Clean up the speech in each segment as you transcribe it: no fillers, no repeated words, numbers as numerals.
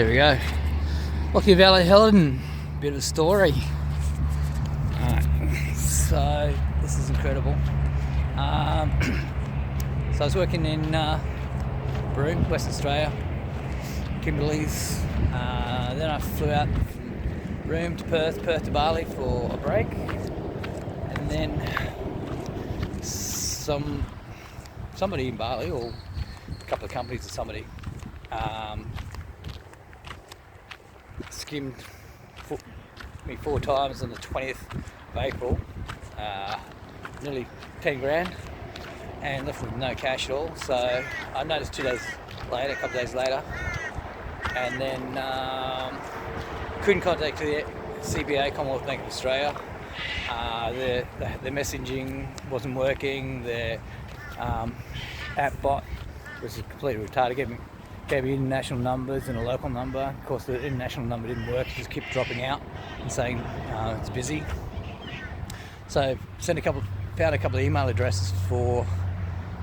Here we go. Lockyer Valley Helen, bit of a story. So this is incredible. So I was working in Broome, Western Australia, Kimberley's. Then I flew out from Broome to Perth to Bali for a break, and then somebody in Bali, or a couple of companies or somebody, skimmed me 4 times on the 20th of April, nearly 10 grand, and left with no cash at all. So I noticed 2 days later, a couple of days later, and then couldn't contact the CBA, Commonwealth Bank of Australia. The messaging wasn't working. The app bot was completely retarded. Gave me international numbers and a local number. Of course, the international number didn't work. It just kept dropping out and saying it's busy. So found a couple of email addresses for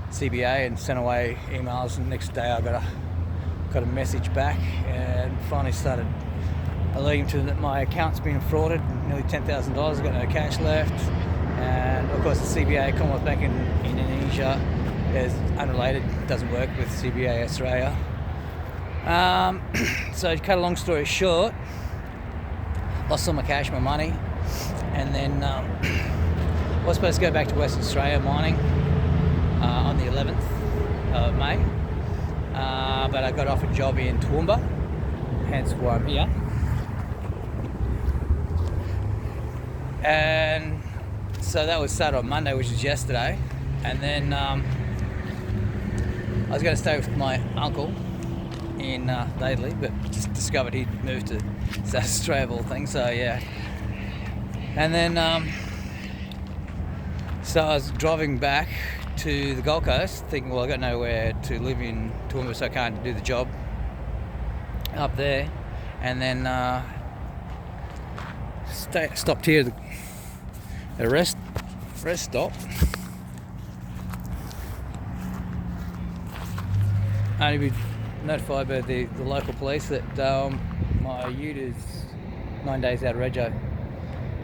CBA and sent away emails. And the next day, I got a message back and finally started alluding to that my account's been frauded, nearly $10,000. I've got no cash left. And of course, the CBA, Commonwealth Bank in Indonesia, is unrelated, doesn't work with CBA Australia. So to cut a long story short, lost all my cash, my money, and then I was supposed to go back to Western Australia mining on the 11th of May, but I got offered a job in Toowoomba, hence why I'm here. And so that was started on Monday, which is yesterday, and then I was going to stay with my uncle in Laidley, but just discovered he'd moved to South Australia of all things, so yeah. And then so I was driving back to the Gold Coast thinking, well, I got nowhere to live in Toowoomba, so I can't do the job up there. And then stopped here at a rest stop. Only be notified by the local police that my ute is 9 days out of rego.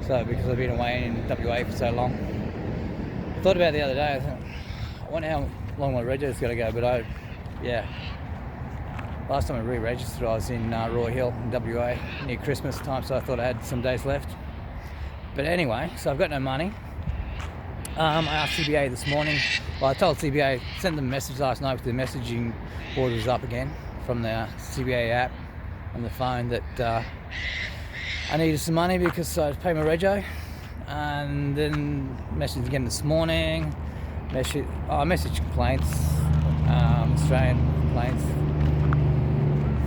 So because I've been away in WA for so long, I thought about it the other day. I thought, I wonder how long my rego is going to go. But last time I re-registered, I was in Roy Hill in WA near Christmas time, so I thought I had some days left. But anyway, so I've got no money. I asked CBA this morning. Well, I told CBA, sent them a message last night with the messaging board was up again from the CBA app on the phone that I needed some money because I paid my rego. And then messaged again this morning. I messaged complaints, Australian complaints,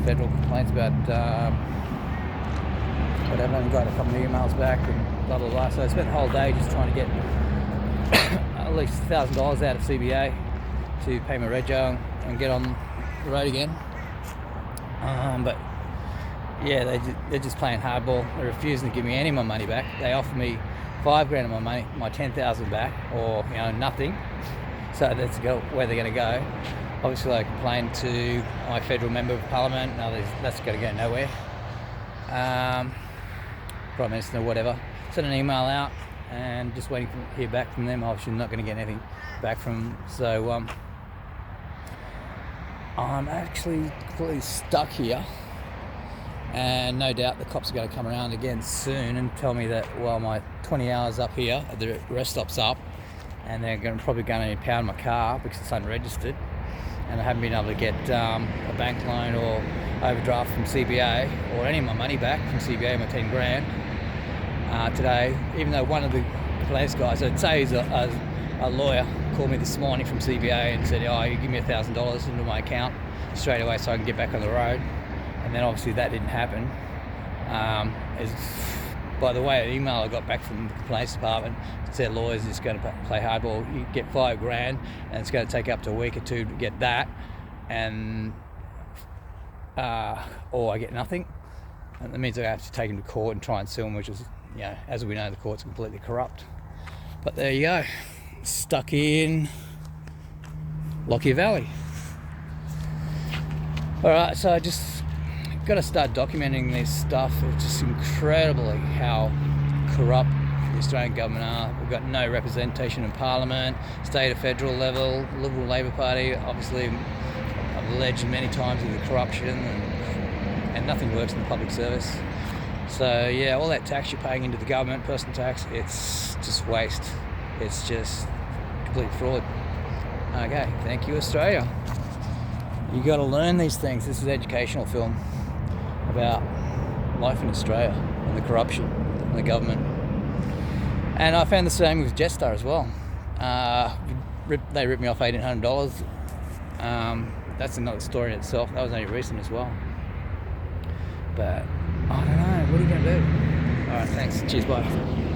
federal complaints about whatever, and got a couple of emails back and blah blah blah. So I spent the whole day just trying to get at least $1,000 out of CBA to pay my rego and get on the road again. But yeah, they're just playing hardball. They're refusing to give me any of my money back. They offer me $5,000 of my money, my $10,000 back, or nothing. So that's where they're going to go. Obviously, I complained to my federal member of parliament. Now that's going to go nowhere. Prime Minister or whatever. Sent an email out and just waiting to hear back from them. Obviously not going to get anything back from them. So I'm actually completely stuck here, and no doubt the cops are going to come around again soon and tell me that, well, my 20 hours up here, the rest stop's up, and they're probably going to impound my car because it's unregistered, and I haven't been able to get a bank loan or overdraft from CBA or any of my money back from CBA, my 10 grand today, even though one of the police guys, I'd say he's a lawyer, called me this morning from CBA and said, oh, you give me $1,000 into my account straight away so I can get back on the road. And then obviously that didn't happen. By the way, an email I got back from the police department said lawyers is going to play hardball. You get $5,000 and it's going to take up to a week or two to get that, and or I get nothing. And that means I have to take him to court and try and sue him, which is, as we know, the court's completely corrupt. But there you go, stuck in Lockyer Valley. All right, so I just got to start documenting this stuff. It's just incredible how corrupt the Australian government are. We've got no representation in Parliament, state or federal level. Liberal Labor Party, obviously, I've alleged many times of the corruption, and nothing works in the public service. So yeah, all that tax you're paying into the government, personal tax, it's just waste. It's just complete fraud. Okay, thank you, Australia. You got to learn these things. This is an educational film about life in Australia and the corruption and the government. And I found the same with Jetstar as well. They ripped me off $1,800. That's another story in itself. That was only recent as well. But I don't know. What are you going to do? All right, thanks. Cheers, bye.